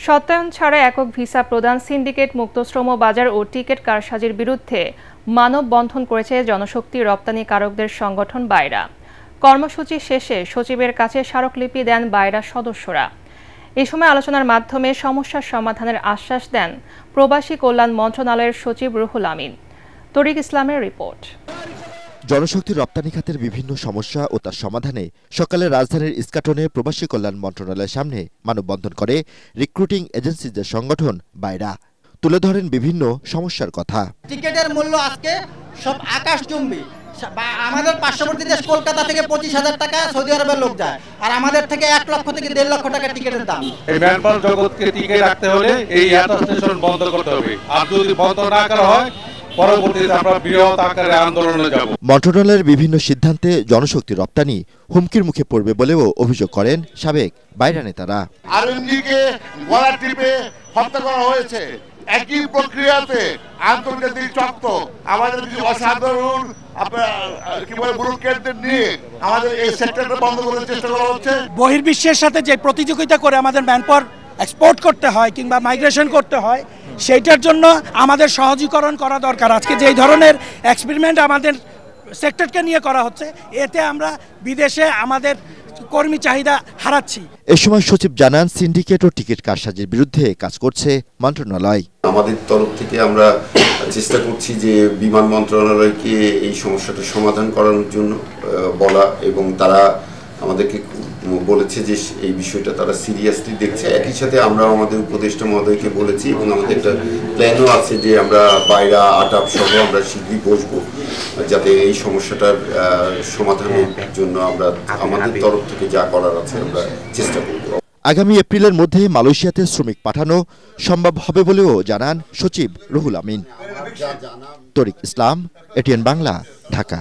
সত্যায়ন ছাড়া একক ভিসা প্রদান, সিন্ডিকেট মুক্ত শ্রম বাজার ও টিকিট কারসাজির বিরুদ্ধে মানববন্ধন করেছে জনশক্তি রপ্তানিকারকদের সংগঠন বায়রা। কর্মসূচি শেষে সচিবের কাছে স্মারকলিপি দেন বায়রা সদস্যরা। এ সময় আলোচনার মাধ্যমে সমস্যার সমাধানের আশ্বাস দেন প্রবাসী কল্যাণ মন্ত্রণালয়ের সচিব রুহুল আমিন। তরিক ইসলামের রিপোর্ট। জনশক্তি রপ্তানি খাতের বিভিন্ন সমস্যা ও তার সমাধানে সকালে রাজধানীর ইস্কাটনে প্রবাসী কল্যাণ মন্ত্রণালয়ের সামনে মানববন্ধন করে রিক্রুটিং এজেন্সিদের সংগঠন বায়রা। তুলে ধরেন বিভিন্ন সমস্যার কথা। টিকিটের মূল্য আজকে সব আকাশচুম্বী। আমাদের পার্শ্ববর্তী দেশ কলকাতা থেকে 25,000 টাকা সৌদি আরবের লোক যায়, আর আমাদের থেকে 1 লক্ষ থেকে 1.5 লক্ষ টাকা টিকিটের দাম। এই ম্যানপাওয়ার জগৎকে টিকে রাখতে হলে এই এত স্টেশন বন্ধ করতে হবে, আর যদি বন্ধ না করা হয় পরবর্তীতে আমরা বৃহৎ আকারে আন্দোলনে যাব। মন্ত্রণালয়ের বিভিন্ন সিদ্ধান্তে জনশক্তি রপ্তানি হুমকির মুখে পড়বে বলেও অভিযোগ করেন সাবেক বায়রা নেতারা। আরএমজিকে গলা টিপে হত্যা করা হয়েছে। একই প্রক্রিয়াতে আন্তর্জাতিক চক্র আমাদের অসাধারণ নিয়ে আমাদের এই সেক্টরটা বন্ধ করার চেষ্টা করা হচ্ছে। বহির্বিশ্বের সাথে যে প্রতিযোগিতা করে আমাদের ম্যানপাওয়ার এক্সপোর্ট করতে হয় কিংবা মাইগ্রেশন করতে হয়, সেইটার জন্য আমাদের সহজীকরণ করা দরকার। আজকে যেই ধরনের এক্সপেরিমেন্ট আমাদের সেক্টরকে নিয়ে করা হচ্ছে, এতে আমরা বিদেশে আমাদের কর্মী চাহিদা হারাচ্ছি। এ সময় সচিব জানান, সিন্ডিকেট ও টিকিট কারসাজির বিরুদ্ধে কাজ করছে মন্ত্রণালয়। আমাদের তরফ থেকে আমরা চেষ্টা করছি যে বিমান মন্ত্রণালয়কে এই সমস্যাটা সমাধান করানোর জন্য বলা, এবং তারা আমাদেরকে বলেছে যে এই বিষয়টা তারা সিরিয়াসলি দেখছে। একই সাথে আমরা আমাদের উপদেষ্টা মহোদয়কে বলেছি, এবং আমাদের একটা প্ল্যানও আছে যে আমরা বাইরা আটাপ সহ আমরা শীঘ্রই বসবো, যাতে এই সমস্যাটার সমাধানের জন্য আমরা আমাদের তরফ থেকে যা করার আছে আমরা চেষ্টা করব। আগামী এপ্রিলের মধ্যে মালয়েশিয়াতে শ্রমিক পাঠানো সম্ভব হবে বলেও জানান সচিব রুহুল আমিন। তরিক ইসলাম, এটিএন বাংলা, ঢাকা।